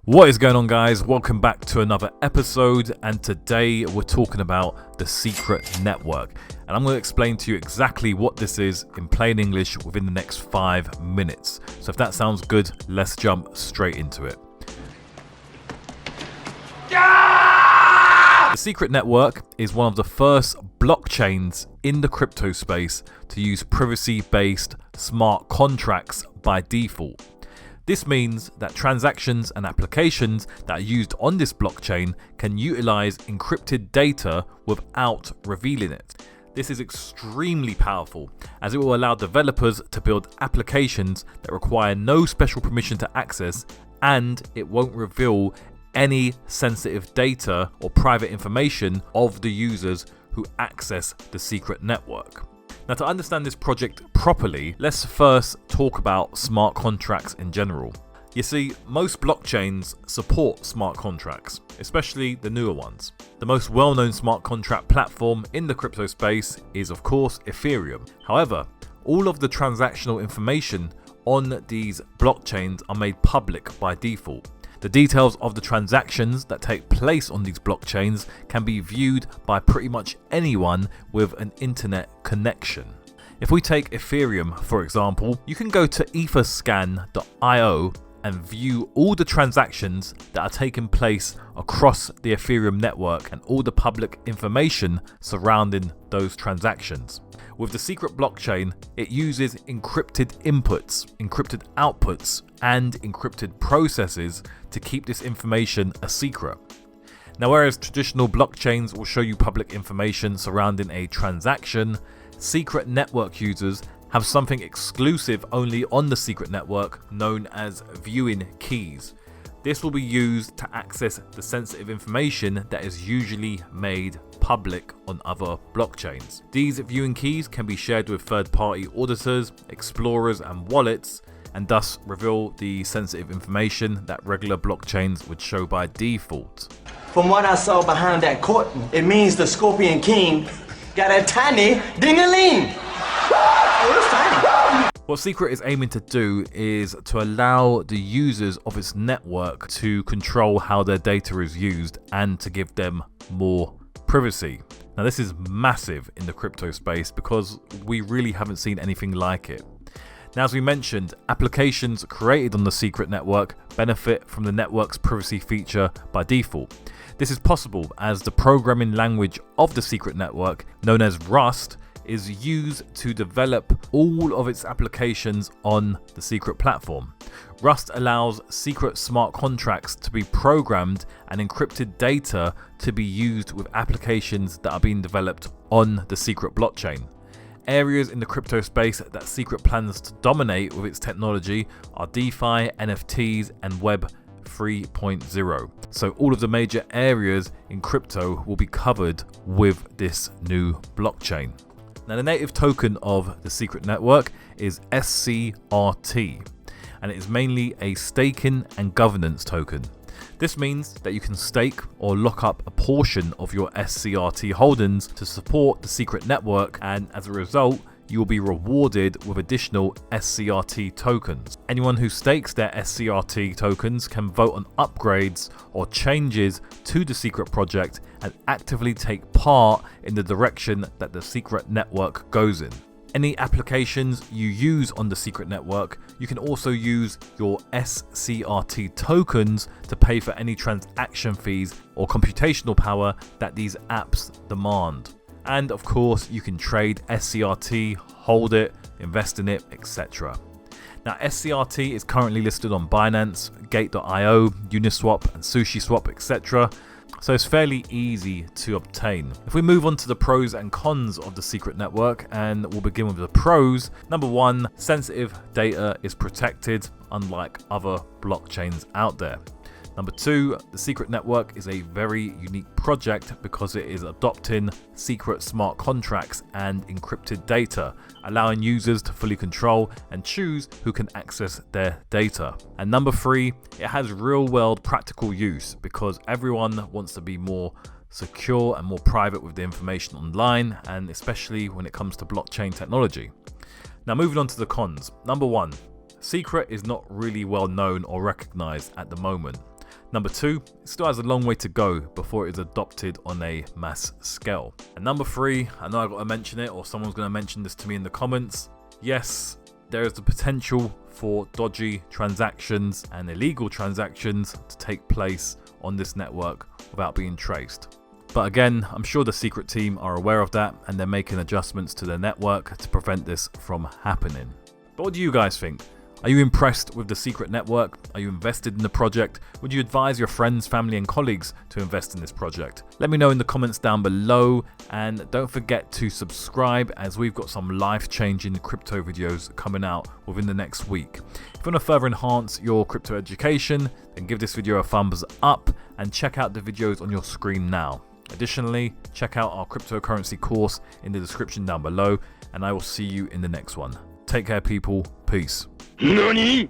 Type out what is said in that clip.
What is going on, guys? Welcome back to another episode, and today we're talking about the secret network, and I'm going to explain to you exactly what this is in plain English within the next 5 minutes. So if that sounds good, let's jump straight into it. The secret network is one of the first blockchains in the crypto space to use privacy-based smart contracts by default. This means that transactions and applications that are used on this blockchain can utilize encrypted data without revealing it. This is extremely powerful, as it will allow developers to build applications that require no special permission to access, and it won't reveal any sensitive data or private information of the users who access the secret network. Now, to understand this project properly, let's first talk about smart contracts in general. You see, most blockchains support smart contracts, especially the newer ones. The most well-known smart contract platform in the crypto space is, of course, ETHEREUM. However, all of the transactional information on these blockchains are made public by default. The details of the transactions that take place on these blockchains can be viewed by pretty much anyone with an internet connection. If we take Ethereum, for example, you can go to etherscan.io and view all the transactions that are taking place across the Ethereum network and all the public information surrounding those transactions. With the secret blockchain, it uses encrypted inputs, encrypted outputs, and encrypted processes to keep this information a secret. Now, whereas traditional blockchains will show you public information surrounding a transaction, secret network users have something exclusive only on the secret network known as viewing keys. This will be used to access the sensitive information that is usually made public on other blockchains. These viewing keys can be shared with third-party auditors, explorers, and wallets, and thus reveal the sensitive information that regular blockchains would show by default. From what I saw behind that curtain, it means the Scorpion King got a tiny ding-a-ling. It was tiny. What Secret is aiming to do is to allow the users of its network to control how their data is used and to give them more privacy. Now, this is massive in the crypto space because we really haven't seen anything like it. Now, as we mentioned, applications created on the secret network benefit from the network's privacy feature by default. This is possible as the programming language of the secret network, known as Rust, is used to develop all of its applications on the secret platform. Rust allows secret smart contracts to be programmed and encrypted data to be used with applications that are being developed on the secret blockchain. Areas in the crypto space that Secret plans to dominate with its technology are DeFi, NFTs, and Web 3.0. So all of the major areas in crypto will be covered with this new blockchain. Now, the native token of the secret network is SCRT, and it is mainly a staking and governance token. This means that you can stake or lock up a portion of your SCRT holdings to support the secret network, and as a result, you will be rewarded with additional SCRT tokens. Anyone who stakes their SCRT tokens can vote on upgrades or changes to the secret project and actively take part in the direction that the secret network goes in. Any applications you use on the secret network, you can also use your SCRT tokens to pay for any transaction fees or computational power that these apps demand. And of course, you can trade SCRT, hold it, invest in it, etc. Now, SCRT is currently listed on Binance, Gate.io, Uniswap, and SushiSwap, etc. So it's fairly easy to obtain. If we move on to the pros and cons of the secret network, and we'll begin with the pros. Number one, sensitive data is protected, unlike other blockchains out there. Number two, the secret network is a very unique project because it is adopting secret smart contracts and encrypted data, allowing users to fully control and choose who can access their data. And number three, it has real-world practical use because everyone wants to be more secure and more private with the information online, and especially when it comes to blockchain technology. Now, moving on to the cons. Number one, Secret is not really well known or recognized at the moment. Number 2, it still has a long way to go before it is adopted on a mass scale. And number 3, I know I've got to mention it, or someone's going to mention this to me in the comments. Yes, there is the potential for dodgy transactions and illegal transactions to take place on this network without being traced. But again, I'm sure the secret team are aware of that and they're making adjustments to their network to prevent this from happening. But what do you guys think? Are you impressed with the secret network? Are you invested in the project? Would you advise your friends, family and colleagues to invest in this project? Let me know in the comments down below, and don't forget to subscribe as we've got some life-changing crypto videos coming out within the next week. If you want to further enhance your crypto education, then give this video a thumbs up and check out the videos on your screen now. Additionally, check out our cryptocurrency course in the description down below, and I will see you in the next one. Take care, people. Peace. NANI?!